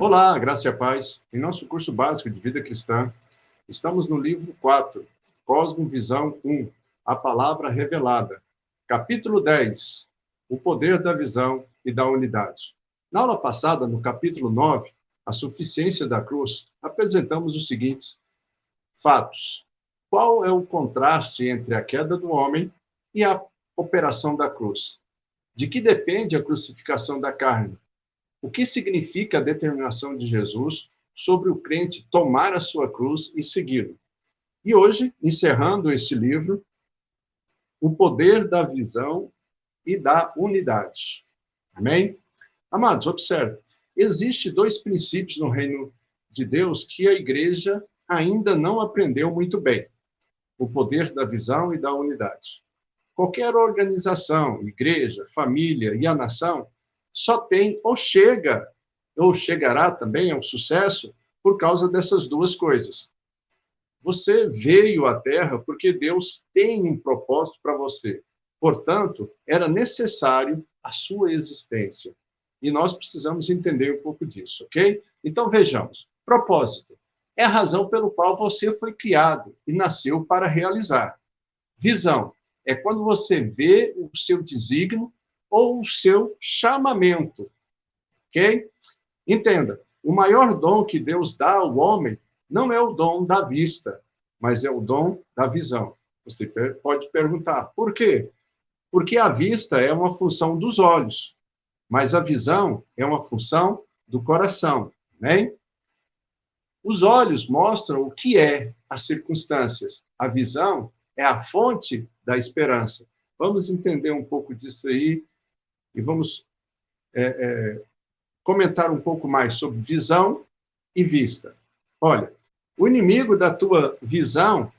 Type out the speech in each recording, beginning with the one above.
Olá, graça e a paz. Em nosso curso básico de vida cristã, estamos no livro 4, Cosmovisão 1, a palavra revelada. Capítulo 10, o poder da visão e da unidade. Na aula passada, no capítulo 9, a suficiência da cruz, apresentamos os seguintes fatos. Qual é o contraste entre a queda do homem e a operação da cruz? De que depende a crucificação da carne? O que significa a determinação de Jesus sobre o crente tomar a sua cruz e segui-lo? E hoje, encerrando este livro, o poder da visão e da unidade. Amém? Amados, observe, existem dois princípios no reino de Deus que a igreja ainda não aprendeu muito bem: o poder da visão e da unidade. Qualquer organização, igreja, família e a nação só tem ou chega, ou chegará também ao sucesso por causa dessas duas coisas. Você veio à Terra porque Deus tem um propósito para você. Portanto, era necessário a sua existência. E nós precisamos entender um pouco disso, ok? Então, vejamos. Propósito é a razão pelo qual você foi criado e nasceu para realizar. Visão é quando você vê o seu desígnio ou o seu chamamento, ok? Entenda, o maior dom que Deus dá ao homem não é o dom da vista, mas é o dom da visão. Você pode perguntar, por quê? Porque a vista é uma função dos olhos, mas a visão é uma função do coração, né? Os olhos mostram o que é as circunstâncias. A visão é a fonte da esperança. Vamos entender um pouco disso aí e vamos comentar um pouco mais sobre visão e vista. Olha, o inimigo da tua visão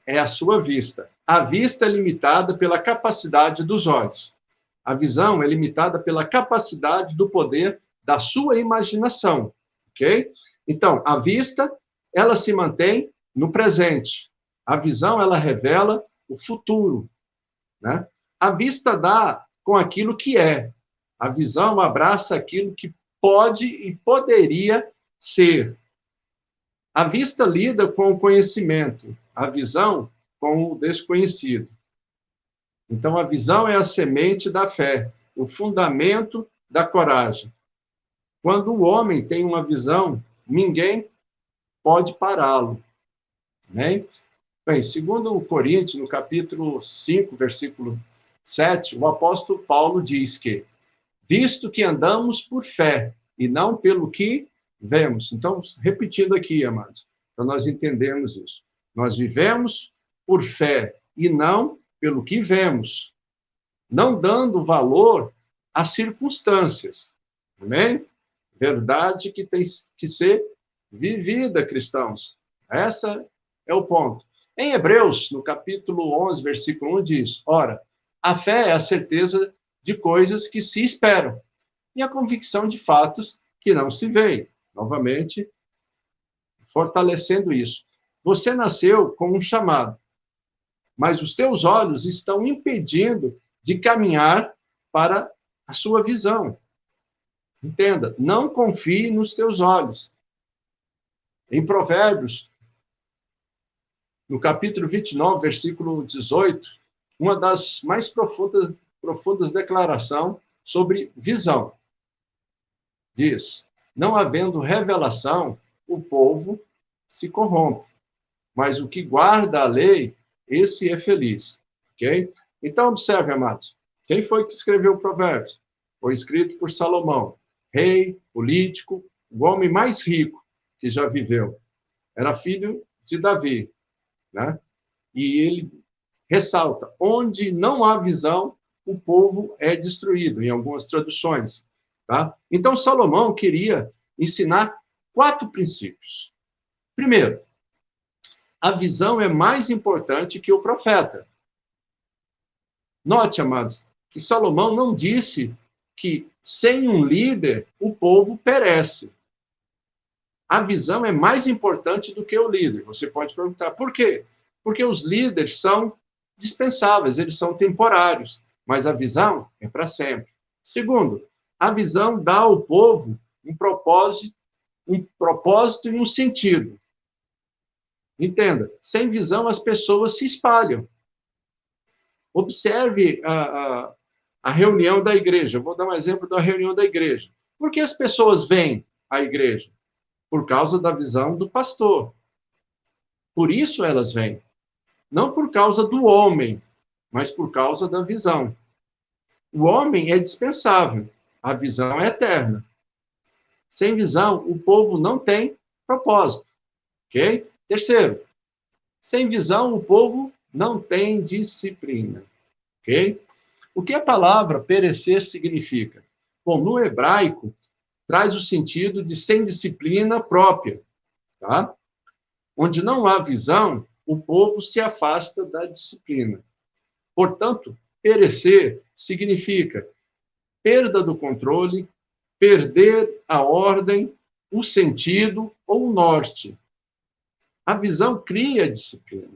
é a sua vista. A vista é limitada pela capacidade dos olhos. A visão é limitada pela capacidade do poder da sua imaginação, ok? Então, a vista, ela se mantém no presente. A visão, ela revela o futuro, né? A vista dá com aquilo que é. A visão abraça aquilo que pode e poderia ser. A vista lida com o conhecimento, a visão com o desconhecido. Então, a visão é a semente da fé, o fundamento da coragem. Quando o homem tem uma visão, ninguém pode pará-lo, né? Bem, segundo Coríntios, no capítulo 5, versículo 7, o apóstolo Paulo diz que visto que andamos por fé e não pelo que vemos. Então, repetindo aqui, amados, para nós entendermos isso. Nós vivemos por fé e não pelo que vemos, não dando valor às circunstâncias. Amém? Verdade que tem que ser vivida, cristãos. Esse é o ponto. Em Hebreus, no capítulo 11, versículo 1, diz, ora, a fé é a certeza de coisas que se esperam, e a convicção de fatos que não se veem. Novamente, fortalecendo isso. Você nasceu com um chamado, mas os teus olhos estão impedindo de caminhar para a sua visão. Entenda, não confie nos teus olhos. Em Provérbios, no capítulo 29, versículo 18, uma das mais profundas declarações sobre visão. Diz, não havendo revelação, o povo se corrompe, mas o que guarda a lei, esse é feliz. Ok? Então, observe, amados, quem foi que escreveu o Provérbios? Foi escrito por Salomão, rei, político, o homem mais rico que já viveu. Era filho de Davi, né? E ele ressalta, onde não há visão, o povo é destruído, em algumas traduções. Tá? Então, Salomão queria ensinar 4 princípios. Primeiro, a visão é mais importante que o profeta. Note, amados, que Salomão não disse que sem um líder o povo perece. A visão é mais importante do que o líder. Você pode perguntar, por quê? Porque os líderes são dispensáveis, eles são temporários, mas a visão é para sempre. Segundo, a visão dá ao povo um propósito um propósito e um sentido. Entenda, sem visão as pessoas se espalham. Observe a reunião da igreja. Eu vou dar um exemplo da reunião da igreja. Por que as pessoas vêm à igreja? Por causa da visão do pastor. Por isso elas vêm. Não por causa do homem, mas por causa da visão. O homem é dispensável, a visão é eterna. Sem visão, o povo não tem propósito. Ok? Terceiro, sem visão, o povo não tem disciplina. Ok? O que a palavra perecer significa? Bom, no hebraico, traz o sentido de sem disciplina própria. Tá? Onde não há visão, o povo se afasta da disciplina. Portanto, perecer significa perda do controle, perder a ordem, o sentido ou o norte. A visão cria a disciplina.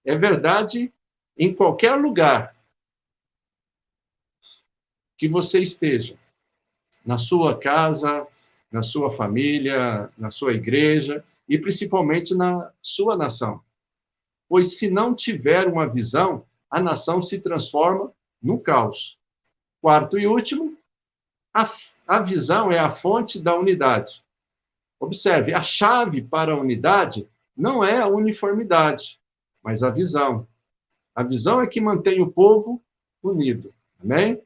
É verdade em qualquer lugar que você esteja, na sua casa, na sua família, na sua igreja e principalmente na sua nação. Pois se não tiver uma visão, a nação se transforma num caos. Quarto e último, a visão é a fonte da unidade. Observe, a chave para a unidade não é a uniformidade, mas a visão. A visão é que mantém o povo unido. Amém?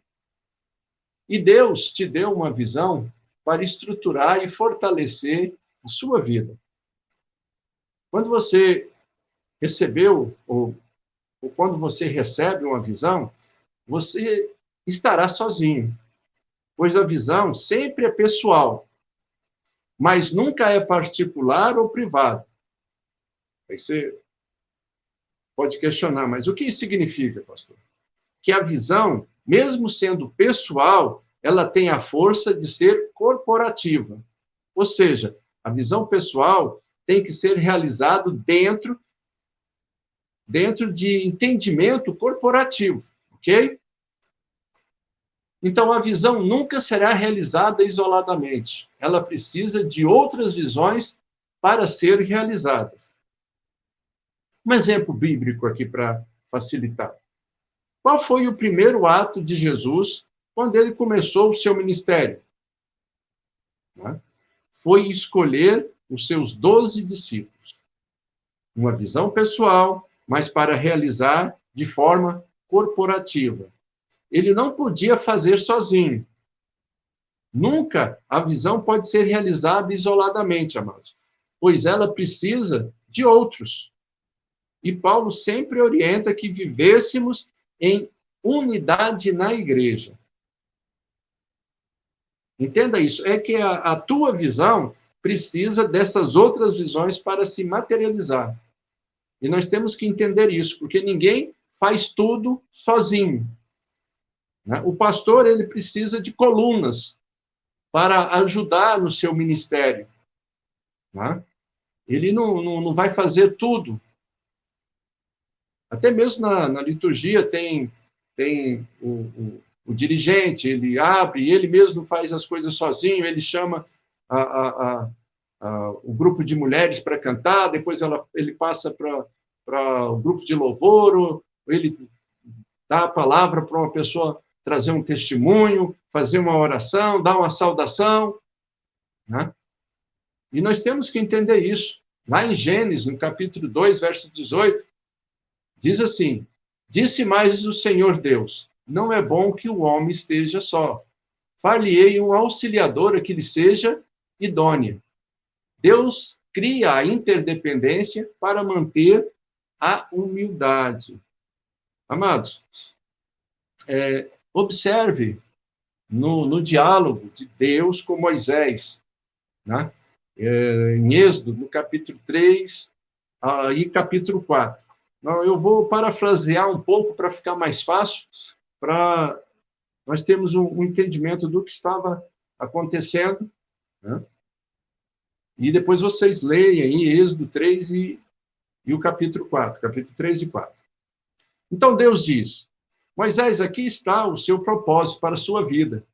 E Deus te deu uma visão para estruturar e fortalecer a sua vida. Quando você recebeu, ou quando você recebe uma visão, você estará sozinho, pois a visão sempre é pessoal, mas nunca é particular ou privada. Aí você pode questionar, mas o que isso significa, pastor? Que a visão, mesmo sendo pessoal, ela tem a força de ser corporativa. Ou seja, a visão pessoal tem que ser realizado dentro de entendimento corporativo, ok? Então, a visão nunca será realizada isoladamente. Ela precisa de outras visões para ser realizadas. Um exemplo bíblico aqui para facilitar. Qual foi o primeiro ato de Jesus quando ele começou o seu ministério? Foi escolher os seus 12 discípulos. Uma visão pessoal, mas para realizar de forma corporativa. Ele não podia fazer sozinho. Nunca a visão pode ser realizada isoladamente, amados, pois ela precisa de outros. E Paulo sempre orienta que vivêssemos em unidade na igreja. Entenda isso, é que a tua visão precisa dessas outras visões para se materializar. E nós temos que entender isso, porque ninguém faz tudo sozinho. O pastor, ele precisa de colunas para ajudar no seu ministério. Ele não vai fazer tudo. Até mesmo na liturgia tem o dirigente, ele abre, ele mesmo faz as coisas sozinho, ele chama o grupo de mulheres para cantar, depois ele passa para o grupo de louvor, ele dá a palavra para uma pessoa trazer um testemunho, fazer uma oração, dar uma saudação. E nós temos que entender isso. Lá em Gênesis, no capítulo 2, verso 18, diz assim: disse mais o Senhor Deus, não é bom que o homem esteja só. Far-lhe-ei um auxiliador a que lhe seja idôneo. Deus cria a interdependência para manter a humildade. Amados, observe no diálogo de Deus com Moisés, em Êxodo, no capítulo 3 e capítulo 4. Eu vou parafrasear um pouco para ficar mais fácil, para nós termos um entendimento do que estava acontecendo. E depois vocês leem em Êxodo 3 e o capítulo 4, capítulo 3 e 4. Então Deus diz: Moisés, aqui está o seu propósito para a sua vida.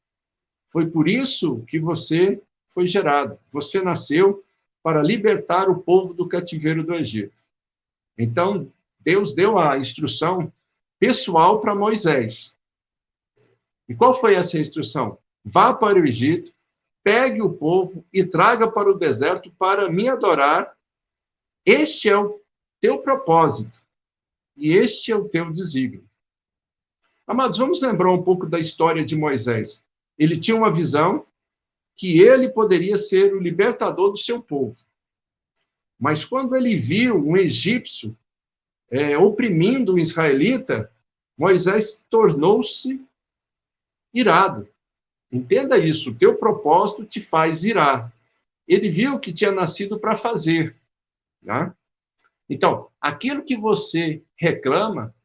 Foi por isso que você foi gerado. Você nasceu para libertar o povo do cativeiro do Egito. Então, Deus deu a instrução pessoal para Moisés. E qual foi essa instrução? Vá para o Egito, pegue o povo e traga para o deserto para me adorar. Este é o teu propósito e este é o teu desígnio. Amados, vamos lembrar um pouco da história de Moisés. Ele tinha uma visão que ele poderia ser o libertador do seu povo. Mas quando ele viu um egípcio oprimindo um israelita, Moisés tornou-se irado. Entenda isso, o teu propósito te faz irar. Ele viu que tinha nascido para fazer. Né? Então, aquilo que você reclama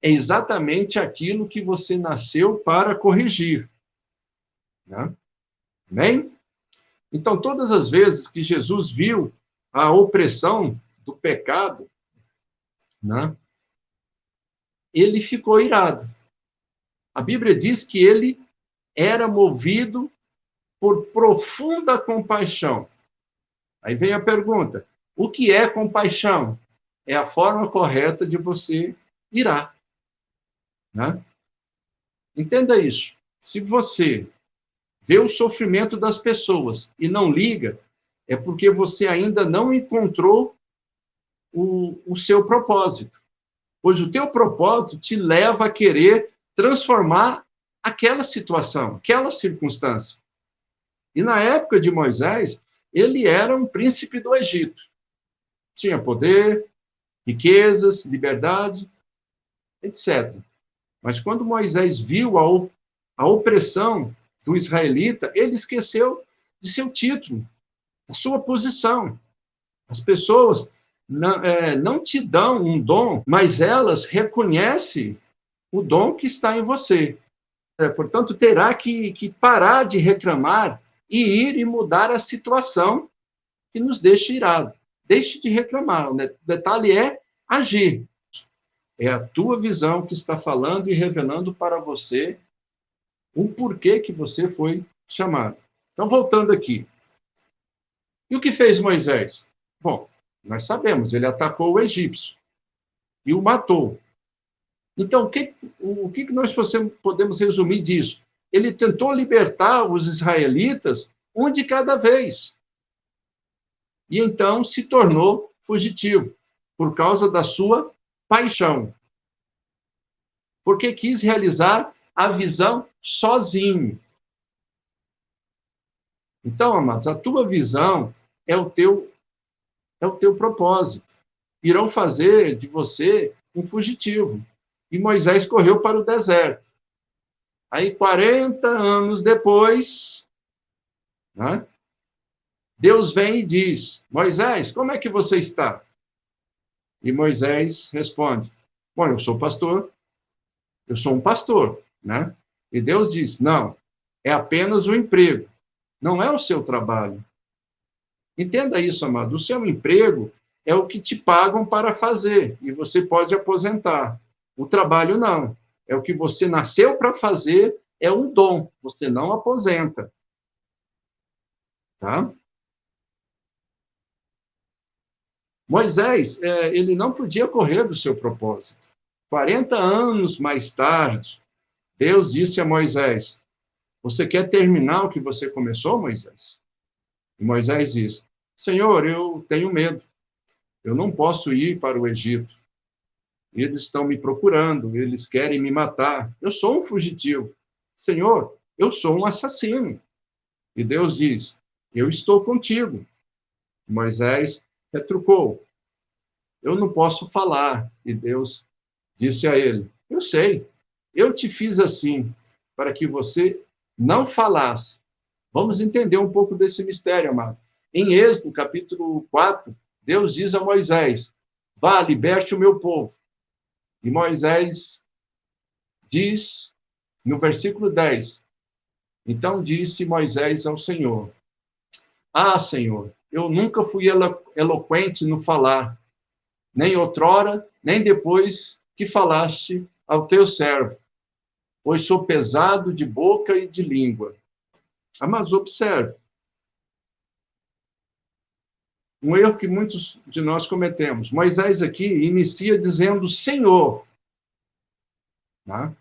é exatamente aquilo que você nasceu para corrigir. Né? Amém? Então, todas as vezes que Jesus viu a opressão do pecado, né, ele ficou irado. A Bíblia diz que ele era movido por profunda compaixão. Aí vem a pergunta: o que é compaixão? É a forma correta de você irar. Né? Entenda isso. Se você vê o sofrimento das pessoas e não liga, é porque você ainda não encontrou o seu propósito. Pois o teu propósito te leva a querer transformar aquela situação, aquela circunstância. E na época de Moisés, ele era um príncipe do Egito. Tinha poder, riquezas, liberdade, etc. Mas quando Moisés viu a opressão do israelita, ele esqueceu de seu título, da sua posição. As pessoas não te dão um dom, mas elas reconhecem o dom que está em você. Portanto, terá que parar de reclamar e ir e mudar a situação que nos deixa irado. Deixe de reclamar. O detalhe é agir. É a tua visão que está falando e revelando para você o porquê que você foi chamado. Então, voltando aqui. E o que fez Moisés? Bom, nós sabemos, ele atacou o egípcio e o matou. Então, o que nós podemos resumir disso? Ele tentou libertar os israelitas um de cada vez. E então se tornou fugitivo, por causa da sua paixão. Porque quis realizar a visão sozinho. Então, amados, a tua visão é o teu propósito. Irão fazer de você um fugitivo. E Moisés correu para o deserto. Aí, 40 anos depois, né, Deus vem e diz: Moisés, como é que você está? E Moisés responde: bom, eu sou pastor, eu sou um pastor, né? E Deus diz: não, é apenas um emprego, não é o seu trabalho. Entenda isso, amado, o seu emprego é o que te pagam para fazer, e você pode aposentar. O trabalho não, é o que você nasceu para fazer, é um dom, você não aposenta. Tá? Moisés, ele não podia correr do seu propósito. 40 anos mais tarde, Deus disse a Moisés: você quer terminar o que você começou, Moisés? E Moisés diz: Senhor, eu tenho medo. Eu não posso ir para o Egito. Eles estão me procurando, eles querem me matar. Eu sou um fugitivo. Senhor, eu sou um assassino. E Deus diz: eu estou contigo. Moisés retrucou: eu não posso falar. E Deus disse a ele: eu sei, eu te fiz assim, para que você não falasse. Vamos entender um pouco desse mistério, amado. Em Êxodo, capítulo 4, Deus diz a Moisés: vá, liberte o meu povo. E Moisés diz, no versículo 10, então disse Moisés ao Senhor: ah, Senhor, eu nunca fui eloquente no falar, nem outrora, nem depois que falaste ao teu servo, pois sou pesado de boca e de língua. Ah, mas observe, um erro que muitos de nós cometemos. Moisés aqui inicia dizendo Senhor. Tá?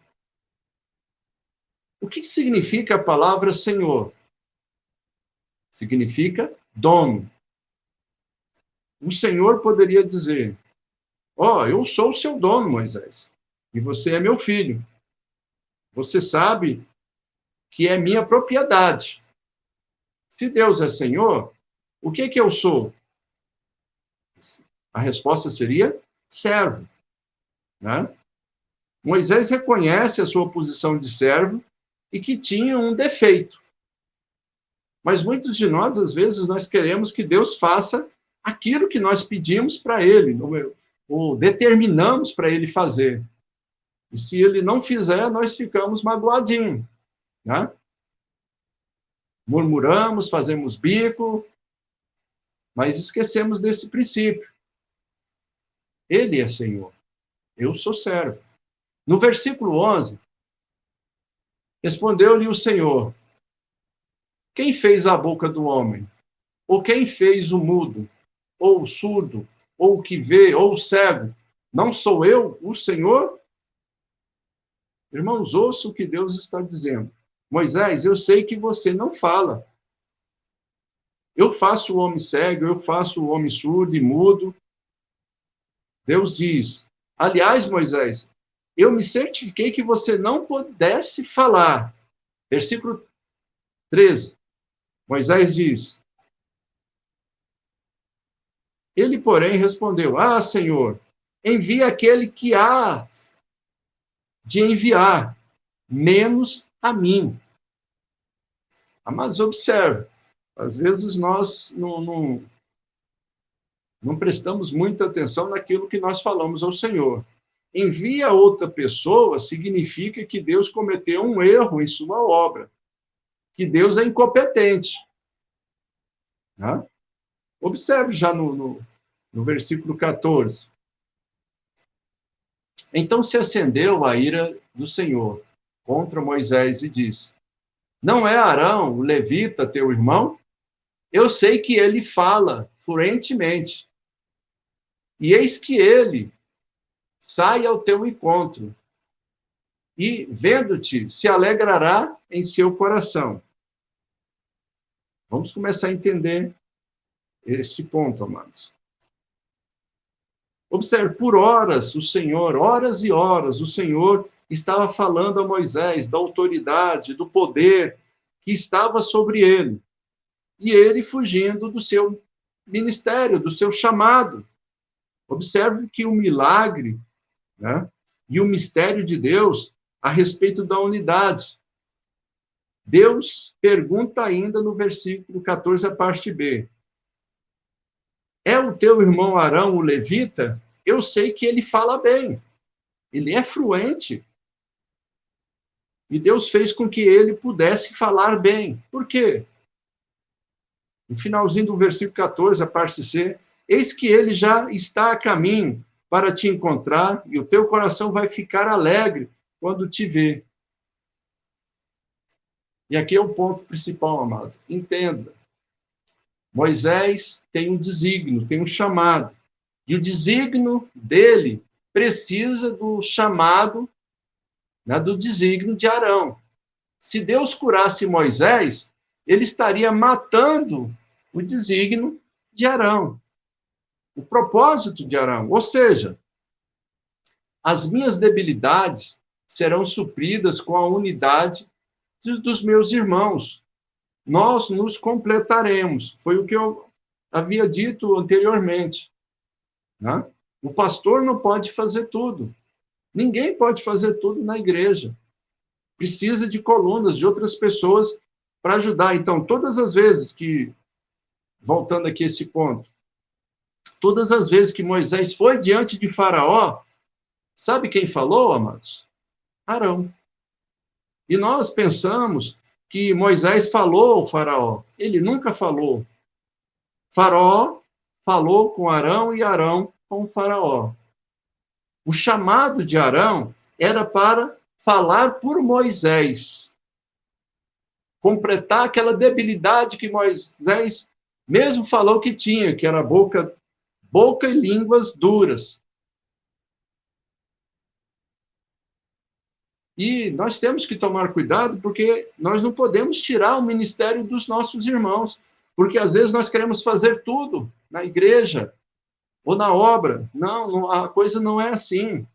O que significa a palavra Senhor? Significa dono. O Senhor poderia dizer, eu sou o seu dono, Moisés, e você é meu filho. Você sabe que é minha propriedade. Se Deus é Senhor, o que eu sou? A resposta seria servo. Né? Moisés reconhece a sua posição de servo e que tinha um defeito. Mas muitos de nós, às vezes, nós queremos que Deus faça aquilo que nós pedimos para Ele, ou determinamos para Ele fazer. E se Ele não fizer, nós ficamos magoadinhos. Né? Murmuramos, fazemos bico, mas esquecemos desse princípio. Ele é Senhor, eu sou servo. No versículo 11, respondeu-lhe o Senhor, quem fez a boca do homem? Ou quem fez o mudo? Ou o surdo? Ou o que vê? Ou o cego? Não sou eu, o Senhor? Irmãos, ouça o que Deus está dizendo. Moisés, eu sei que você não fala. Eu faço o homem cego, eu faço o homem surdo e mudo. Deus diz, aliás, Moisés, eu me certifiquei que você não pudesse falar. Versículo 13. Moisés diz, ele, porém, respondeu, Senhor, envia aquele que há de enviar, menos a mim. Mas observe, às vezes nós não prestamos muita atenção naquilo que nós falamos ao Senhor. Envia outra pessoa significa que Deus cometeu um erro em sua obra, que Deus é incompetente. Né? Observe já no versículo 14. Então se acendeu a ira do Senhor contra Moisés e disse, não é Arão, o levita, teu irmão? Eu sei que ele fala fluentemente. E eis que ele sai ao teu encontro e, vendo-te, se alegrará em seu coração. Vamos começar a entender esse ponto, amados. Observe, por horas e horas, o Senhor estava falando a Moisés da autoridade, do poder que estava sobre ele. E ele fugindo do seu ministério, do seu chamado. Observe que o milagre, né, e o mistério de Deus a respeito da unidade. Deus pergunta ainda no versículo 14, a parte B. É o teu irmão Arão, o levita? Eu sei que ele fala bem. Ele é fluente. E Deus fez com que ele pudesse falar bem. Por quê? No finalzinho do versículo 14, a parte C, eis que ele já está a caminho para te encontrar e o teu coração vai ficar alegre quando te ver. E aqui é o ponto principal, amados. Entenda. Moisés tem um desígnio, tem um chamado. E o desígnio dele precisa do chamado, né, do desígnio de Arão. Se Deus curasse Moisés, ele estaria matando o desígnio de Arão. O propósito de Arão. Ou seja, as minhas debilidades serão supridas com a unidade dos meus irmãos. Nós nos completaremos. Foi o que eu havia dito anteriormente. Né? O pastor não pode fazer tudo. Ninguém pode fazer tudo na igreja. Precisa de colunas, de outras pessoas para ajudar. Então, todas as vezes que, voltando aqui a esse ponto, todas as vezes que Moisés foi diante de Faraó, sabe quem falou, amados? Arão. E nós pensamos que Moisés falou ao Faraó. Ele nunca falou. Faraó falou com Arão e Arão com o Faraó. O chamado de Arão era para falar por Moisés. Completar aquela debilidade que Moisés Mesmo falou que tinha, que era boca e línguas duras. E nós temos que tomar cuidado, porque nós não podemos tirar o ministério dos nossos irmãos, porque às vezes nós queremos fazer tudo na igreja ou na obra. Não, a coisa não é assim.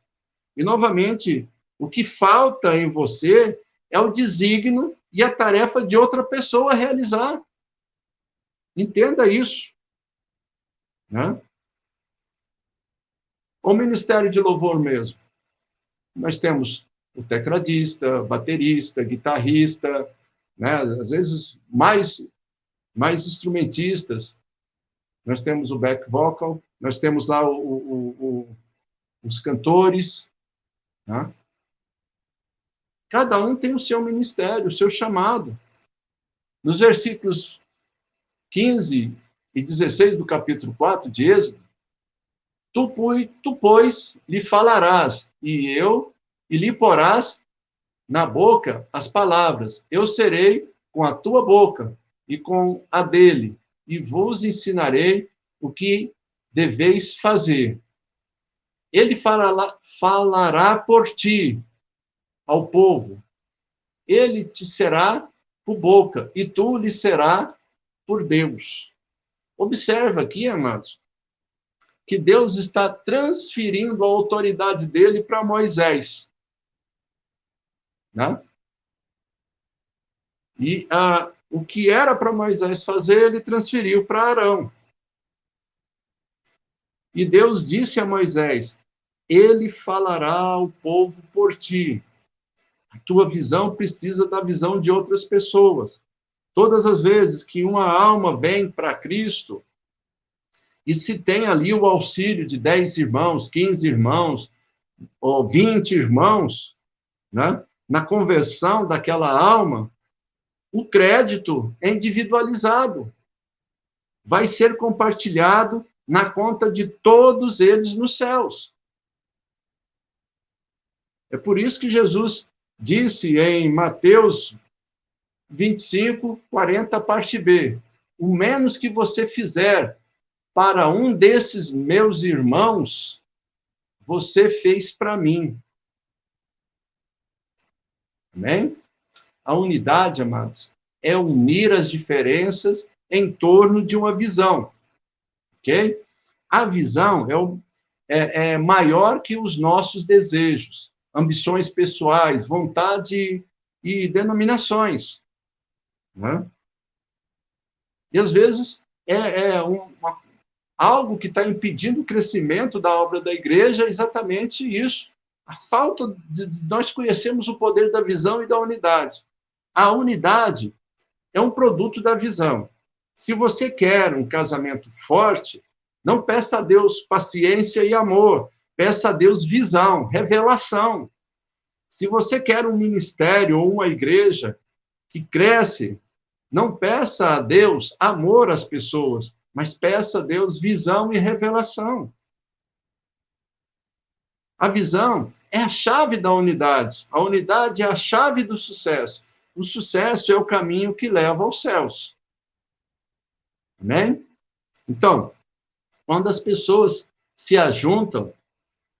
E, novamente, o que falta em você é o desígnio e a tarefa de outra pessoa realizar. Entenda isso. Né? O ministério de louvor mesmo. Nós temos o tecladista, baterista, guitarrista, né? Às vezes mais instrumentistas. Nós temos o back vocal, nós temos lá os cantores. Né? Cada um tem o seu ministério, o seu chamado. Nos versículos 15 e 16 do capítulo 4 de Êxodo, tu, pois, lhe falarás, e lhe porás na boca as palavras. Eu serei com a tua boca e com a dele, e vos ensinarei o que deveis fazer. Ele falará por ti ao povo. Ele te será por boca, e tu lhe será por Deus. Observa aqui, amados, que Deus está transferindo a autoridade dele para Moisés. Né? E o que era para Moisés fazer, ele transferiu para Arão. E Deus disse a Moisés, ele falará ao povo por ti. A tua visão precisa da visão de outras pessoas. Todas as vezes que uma alma vem para Cristo, e se tem ali o auxílio de 10 irmãos, 15 irmãos, ou 20 irmãos, né? Na conversão daquela alma, o crédito é individualizado. Vai ser compartilhado na conta de todos eles nos céus. É por isso que Jesus disse em Mateus 25, 40, parte B, o menos que você fizer para um desses meus irmãos, você fez para mim. Amém? A unidade, amados, é unir as diferenças em torno de uma visão. Ok? A visão é maior que os nossos desejos, ambições pessoais, vontade e denominações. Né? E, às vezes, algo que está impedindo o crescimento da obra da igreja é exatamente isso. A falta de nós conhecermos o poder da visão e da unidade. A unidade é um produto da visão. Se você quer um casamento forte, não peça a Deus paciência e amor, peça a Deus visão, revelação. Se você quer um ministério ou uma igreja que cresce, não peça a Deus amor às pessoas, mas peça a Deus visão e revelação. A visão é a chave da unidade. A unidade é a chave do sucesso. O sucesso é o caminho que leva aos céus. Amém? Então, quando as pessoas se ajuntam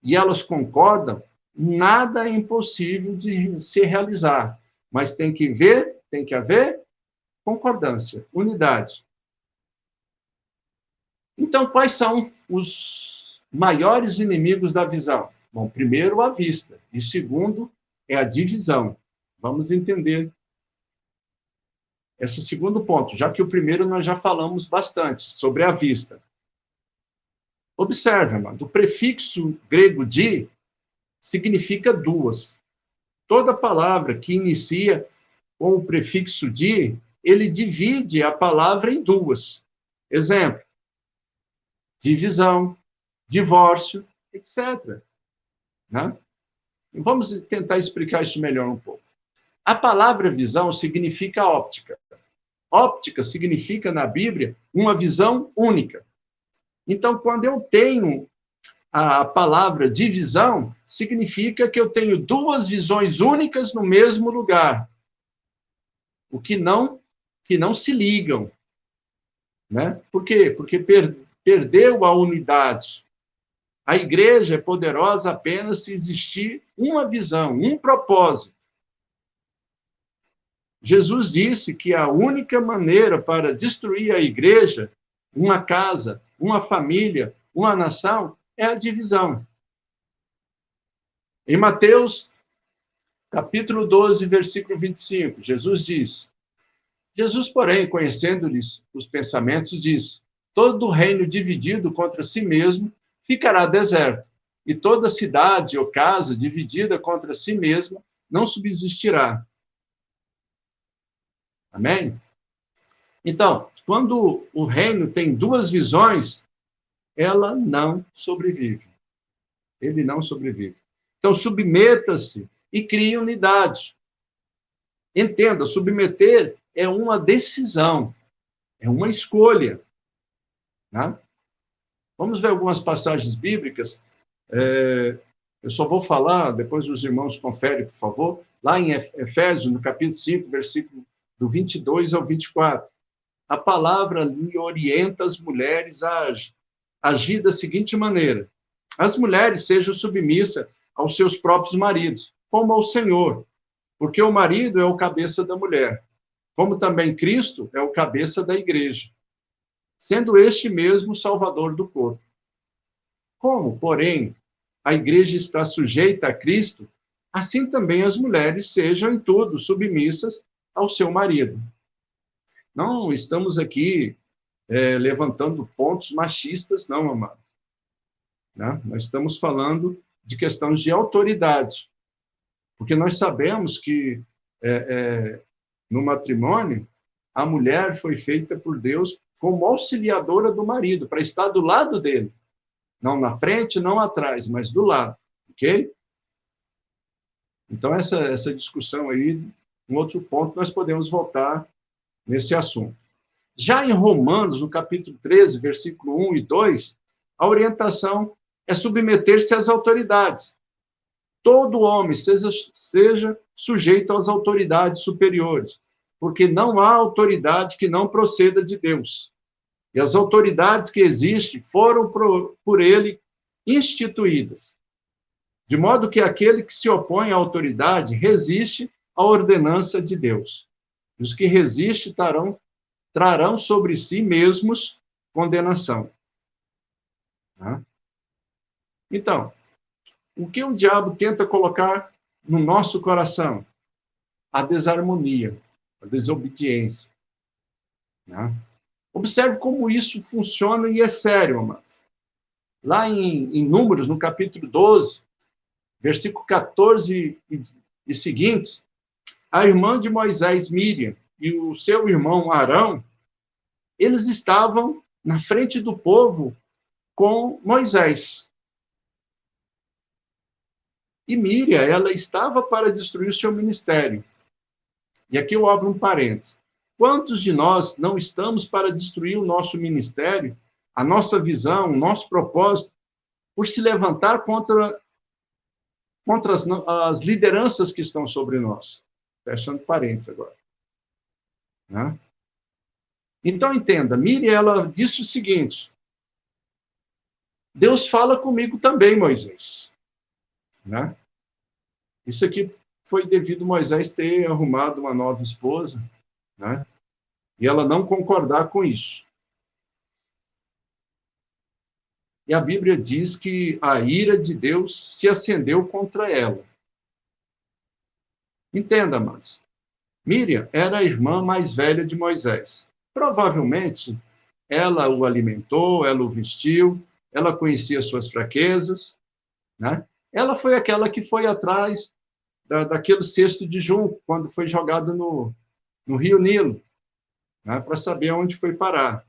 e elas concordam, nada é impossível de se realizar. Mas tem que haver concordância, unidade. Então, quais são os maiores inimigos da visão? Bom, primeiro, a vista. E segundo, é a divisão. Vamos entender esse segundo ponto, já que o primeiro nós já falamos bastante, sobre a vista. Observe, amado, o prefixo grego di significa duas. Toda palavra que inicia com o prefixo di, ele divide a palavra em duas. Exemplo, divisão, divórcio, etc. Né? Vamos tentar explicar isso melhor um pouco. A palavra visão significa óptica. Óptica significa, na Bíblia, uma visão única. Então, quando eu tenho a palavra divisão, significa que eu tenho duas visões únicas no mesmo lugar. O que não se ligam. né? Por quê? Porque perdeu a unidade. A igreja é poderosa apenas se existir uma visão, um propósito. Jesus disse que a única maneira para destruir a igreja, uma casa, uma família, uma nação, é a divisão. Em Mateus, capítulo 12, versículo 25, Jesus diz: Jesus, porém, conhecendo-lhes os pensamentos, diz: todo reino dividido contra si mesmo ficará deserto, e toda cidade ou casa dividida contra si mesma não subsistirá. Amém? Então, quando o reino tem duas visões, ela não sobrevive. Ele não sobrevive. Então, submeta-se e crie unidade. Entenda, submeter é uma decisão, é uma escolha. Né? Vamos ver algumas passagens bíblicas. Eu só vou falar, depois os irmãos conferem, por favor, lá em Efésios, no capítulo 5, versículo do 22 ao 24. A palavra lhe orienta as mulheres a agir da seguinte maneira: as mulheres sejam submissas aos seus próprios maridos, como ao Senhor, porque o marido é o cabeça da mulher, como também Cristo é o cabeça da igreja, sendo este mesmo o salvador do corpo. Como, porém, a igreja está sujeita a Cristo, assim também as mulheres sejam em tudo submissas ao seu marido. Não estamos aqui levantando pontos machistas, não, amado. Né? Nós estamos falando de questões de autoridade, porque nós sabemos que no matrimônio, a mulher foi feita por Deus como auxiliadora do marido, para estar do lado dele. Não na frente, não atrás, mas do lado. Ok? Então, essa discussão aí, um outro ponto, nós podemos voltar nesse assunto. Já em Romanos, no capítulo 13, versículo 1 e 2, a orientação é submeter-se às autoridades. Todo homem seja sujeito às autoridades superiores, porque não há autoridade que não proceda de Deus. E as autoridades que existem foram por ele instituídas. De modo que aquele que se opõe à autoridade resiste à ordenança de Deus. Os que resistem trarão sobre si mesmos condenação. Então, o que o diabo tenta colocar no nosso coração? A desarmonia, a desobediência. Observe como isso funciona e é sério, amados. Lá em Números, no capítulo 12, versículo 14 e seguintes, a irmã de Moisés, Míriam, e o seu irmão Arão, eles estavam na frente do povo com Moisés. E Míriam, ela estava para destruir o seu ministério. E aqui eu abro um parênteses. Quantos de nós não estamos para destruir o nosso ministério, a nossa visão, o nosso propósito, por se levantar contra as lideranças que estão sobre nós? Fechando parênteses agora. Então, entenda, Míriam, ela disse o seguinte: Deus fala comigo também, Moisés. Isso aqui foi devido a Moisés ter arrumado uma nova esposa, e ela não concordar com isso. E a Bíblia diz que a ira de Deus se acendeu contra ela. Entenda, amados. Míriam era a irmã mais velha de Moisés. Provavelmente, ela o alimentou, ela o vestiu, ela conhecia suas fraquezas, Ela foi aquela que foi atrás daquele cesto de junco, quando foi jogado no rio Nilo, para saber onde foi parar.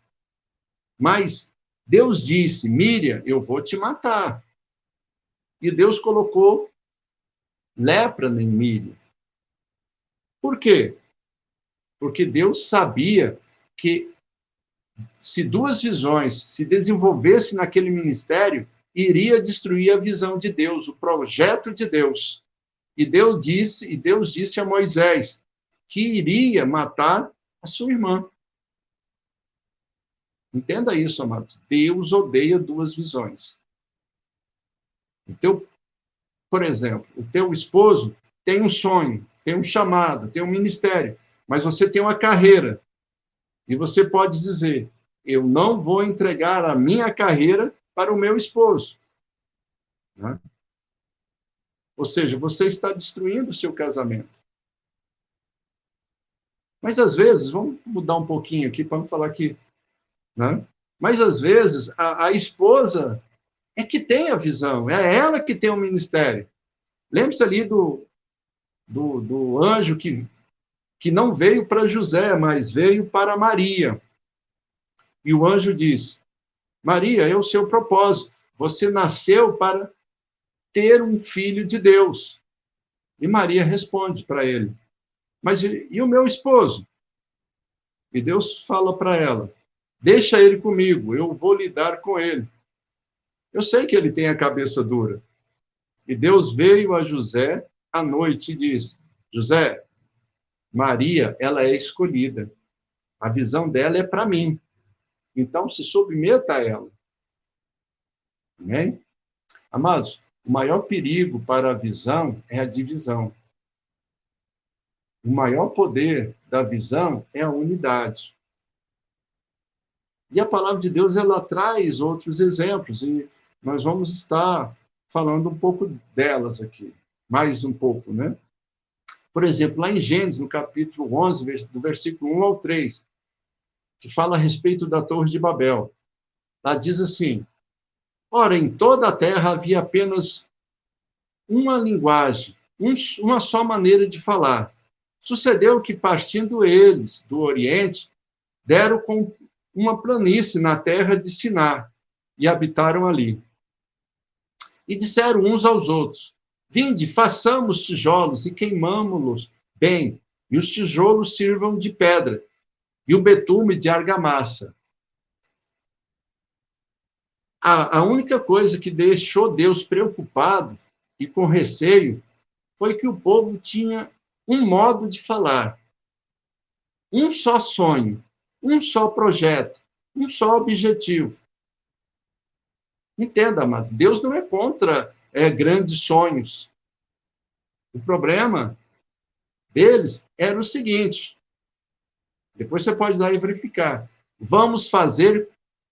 Mas Deus disse: Míriam, eu vou te matar. E Deus colocou lepra em Míriam. Por quê? Porque Deus sabia que se duas visões se desenvolvessem naquele ministério, iria destruir a visão de Deus, o projeto de Deus. E Deus disse a Moisés que iria matar a sua irmã. Entenda isso, amados. Deus odeia duas visões. Por exemplo, o teu esposo tem um sonho, tem um chamado, tem um ministério, mas você tem uma carreira. E você pode dizer: eu não vou entregar a minha carreira para o meu esposo. Né? Ou seja, você está destruindo o seu casamento. Mas, às vezes, vamos mudar um pouquinho aqui para falar aqui. Né? Mas, às vezes, a esposa é que tem a visão, é ela que tem o ministério. Lembre-se ali do anjo que não veio para José, mas veio para Maria. E o anjo diz: Maria, é o seu propósito. Você nasceu para ter um filho de Deus. E Maria responde para ele: mas e o meu esposo? E Deus fala para ela: deixa ele comigo, eu vou lidar com ele. Eu sei que ele tem a cabeça dura. E Deus veio a José à noite e disse: José, Maria, ela é escolhida. A visão dela é para mim. Então, se submeta a ela. Amém? Amados, o maior perigo para a visão é a divisão. O maior poder da visão é a unidade. E a palavra de Deus, ela traz outros exemplos, e nós vamos estar falando um pouco delas aqui, mais um pouco, né? Por exemplo, lá em Gênesis, no capítulo 11, do versículo 1 ao 3, que fala a respeito da Torre de Babel. Lá diz assim: ora, em toda a terra havia apenas uma linguagem, uma só maneira de falar. Sucedeu que, partindo eles do Oriente, deram com uma planície na terra de Siná, e habitaram ali. E disseram uns aos outros: vinde, façamos tijolos e queimamo-los bem, e os tijolos sirvam de pedra, e o betume de argamassa. A única coisa que deixou Deus preocupado e com receio foi que o povo tinha um modo de falar, um só sonho, um só projeto, um só objetivo. Entenda, amados, Deus não é contra grandes sonhos. O problema deles era o seguinte: depois você pode dar e verificar. Vamos fazer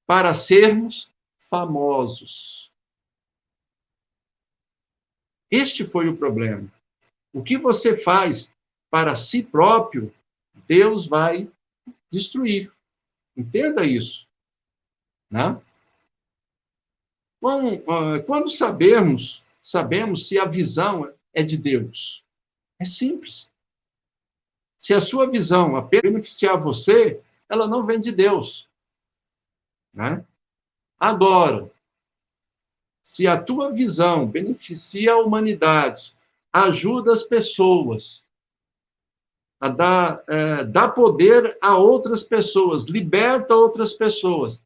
para sermos famosos. Este foi o problema. O que você faz para si próprio, Deus vai destruir. Entenda isso. Né? Quando sabemos se a visão é de Deus. É simples. Se a sua visão apenas beneficiar você, ela não vem de Deus. Né? Agora, se a tua visão beneficia a humanidade, ajuda as pessoas, dá poder a outras pessoas, liberta outras pessoas,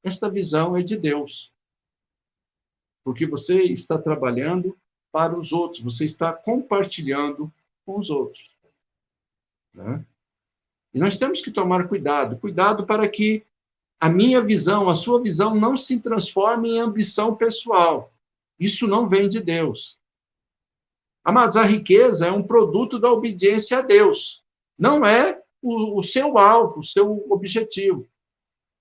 esta visão é de Deus. Porque você está trabalhando para os outros, você está compartilhando com os outros. Né? E nós temos que tomar cuidado para que a minha visão, a sua visão, não se transforme em ambição pessoal. Isso não vem de Deus. Mas a riqueza é um produto da obediência a Deus. Não é o seu alvo, o seu objetivo.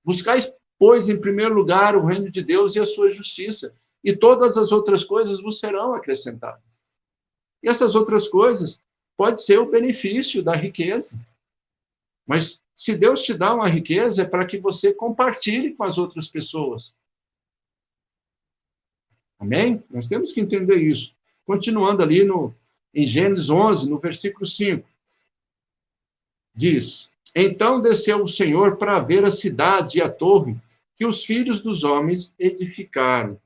Buscai, pois, em primeiro lugar, o reino de Deus e a sua justiça, e todas as outras coisas vos serão acrescentadas. E essas outras coisas pode ser o benefício da riqueza. Mas se Deus te dá uma riqueza, é para que você compartilhe com as outras pessoas. Amém? Nós temos que entender isso. Continuando ali em Gênesis 11, no versículo 5. Diz: então desceu o Senhor para ver a cidade e a torre que os filhos dos homens edificaram.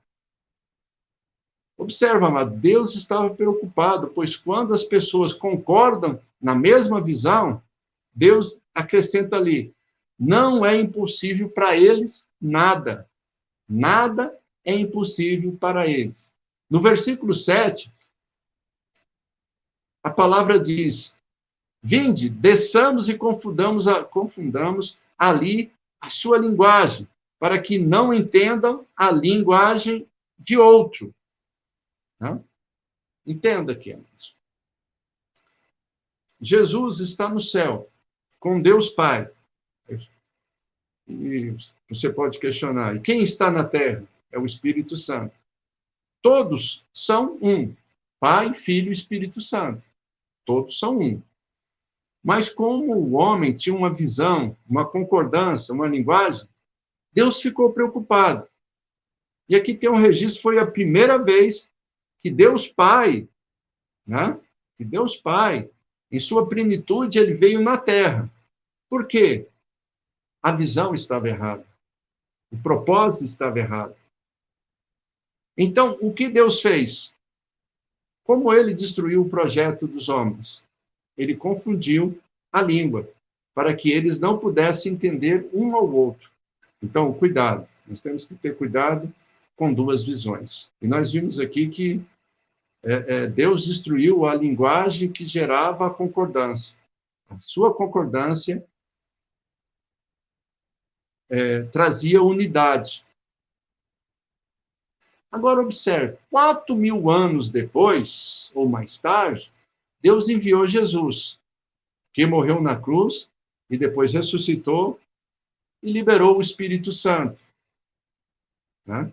Observa, amado, Deus estava preocupado, pois quando as pessoas concordam na mesma visão, Deus acrescenta ali: não é impossível para eles nada. Nada é impossível para eles. No versículo 7, a palavra diz: vinde, desçamos e confundamos ali a sua linguagem, para que não entendam a linguagem de outro. Tá? Entenda aqui, amados. Jesus está no céu, com Deus Pai. E você pode questionar, e quem está na terra? É o Espírito Santo. Todos são um. Pai, Filho e Espírito Santo. Todos são um. Mas como o homem tinha uma visão, uma concordância, uma linguagem, Deus ficou preocupado. E aqui tem um registro, foi a primeira vez que Deus Pai, né? Que Deus Pai, em sua plenitude, ele veio na terra. Por quê? A visão estava errada. O propósito estava errado. Então, o que Deus fez? Como ele destruiu o projeto dos homens? Ele confundiu a língua, para que eles não pudessem entender um ao outro. Então, cuidado. Nós temos que ter cuidado com duas visões. E nós vimos aqui que Deus destruiu a linguagem que gerava a concordância. A sua concordância trazia unidade. Agora, observe, 4.000 anos depois, ou mais tarde, Deus enviou Jesus, que morreu na cruz e depois ressuscitou e liberou o Espírito Santo. Né?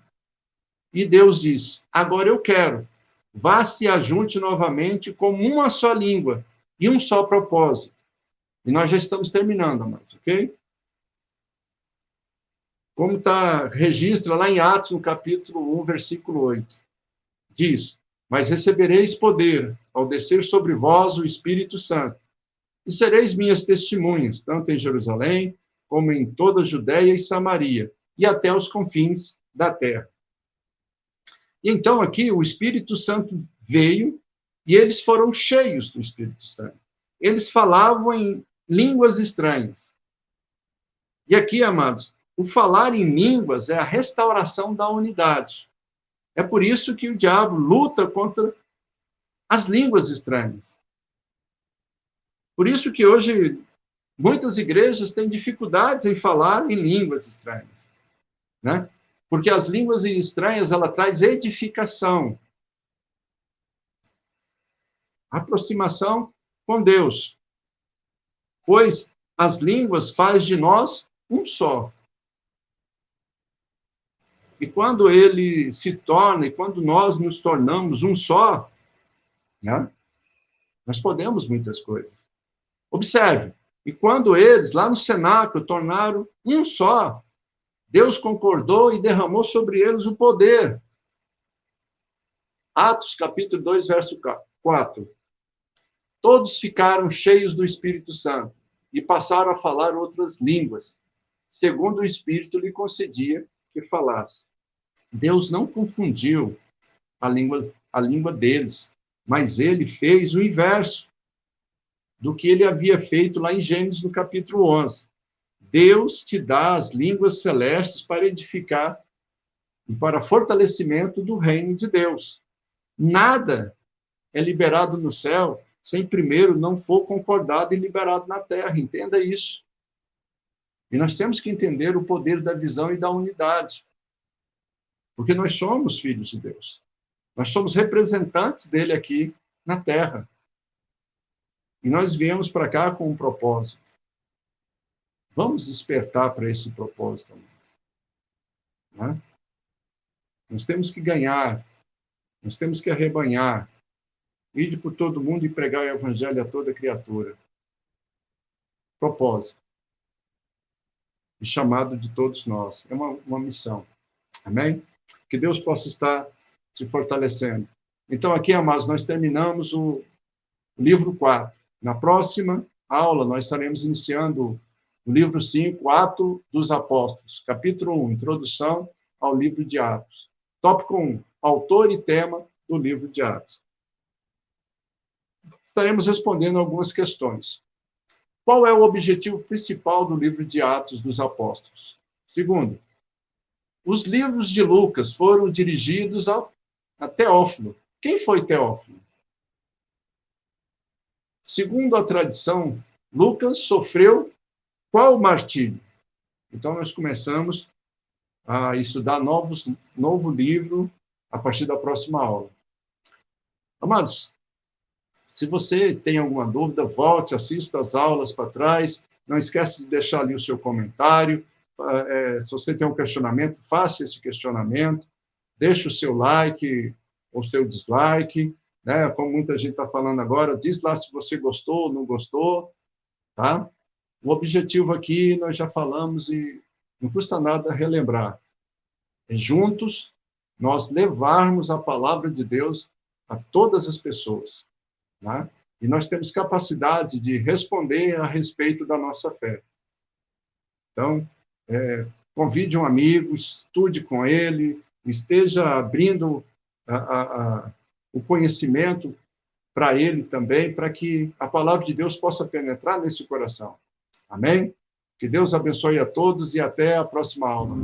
E Deus diz, agora eu quero, vá se ajunte novamente como uma só língua e um só propósito. E nós já estamos terminando, amados, ok? Como registra lá em Atos, no capítulo 1, versículo 8. Diz, mas recebereis poder ao descer sobre vós o Espírito Santo, e sereis minhas testemunhas, tanto em Jerusalém, como em toda a Judéia e Samaria, e até os confins da terra. E então aqui o Espírito Santo veio, e eles foram cheios do Espírito Santo. Eles falavam em línguas estranhas. E aqui, amados, o falar em línguas é a restauração da unidade. É por isso que o diabo luta contra as línguas estranhas. Por isso que hoje muitas igrejas têm dificuldades em falar em línguas estranhas, né? Porque as línguas estranhas, ela traz edificação, aproximação com Deus. Pois as línguas faz de nós um só. E quando ele se torna, e quando nós nos tornamos um só, né, nós podemos muitas coisas. Observe, e quando eles, lá no cenáculo, tornaram um só, Deus concordou e derramou sobre eles o poder. Atos, capítulo 2, verso 4. Todos ficaram cheios do Espírito Santo e passaram a falar outras línguas, segundo o Espírito lhe concedia que falasse. Deus não confundiu a língua deles, mas ele fez o inverso do que ele havia feito lá em Gênesis, no capítulo 11. Deus te dá as línguas celestes para edificar e para fortalecimento do reino de Deus. Nada é liberado no céu sem primeiro não for concordado e liberado na terra. Entenda isso. E nós temos que entender o poder da visão e da unidade. Porque nós somos filhos de Deus. Nós somos representantes dele aqui na terra. E nós viemos para cá com um propósito. Vamos despertar para esse propósito. Né? Nós temos que ganhar. Nós temos que arrebanhar. Ide por todo mundo e pregar o evangelho a toda criatura. Propósito. E chamado de todos nós. É uma missão. Amém? Que Deus possa estar te fortalecendo. Então, aqui, amados, nós terminamos o livro 4. Na próxima aula, nós estaremos iniciando o livro 5, Atos dos Apóstolos. Capítulo 1, Introdução ao livro de Atos. Tópico 1, autor e tema do livro de Atos. Estaremos respondendo algumas questões. Qual é o objetivo principal do livro de Atos dos Apóstolos? Segundo, os livros de Lucas foram dirigidos a Teófilo. Quem foi Teófilo? Segundo a tradição, Lucas sofreu qual martírio? Então, nós começamos a estudar novo livro a partir da próxima aula. Amados, se você tem alguma dúvida, volte, assista as aulas para trás. Não esquece de deixar ali o seu comentário. Se você tem um questionamento, faça esse questionamento. Deixe o seu like ou seu dislike, né? Como muita gente está falando agora, diz lá se você gostou ou não gostou, tá? O objetivo aqui, nós já falamos e não custa nada relembrar. É juntos nós levarmos a palavra de Deus a todas as pessoas, né? E nós temos capacidade de responder a respeito da nossa fé. Então, convide um amigo, estude com ele, esteja abrindo o conhecimento para ele também, para que a palavra de Deus possa penetrar nesse coração. Amém? Que Deus abençoe a todos e até a próxima aula.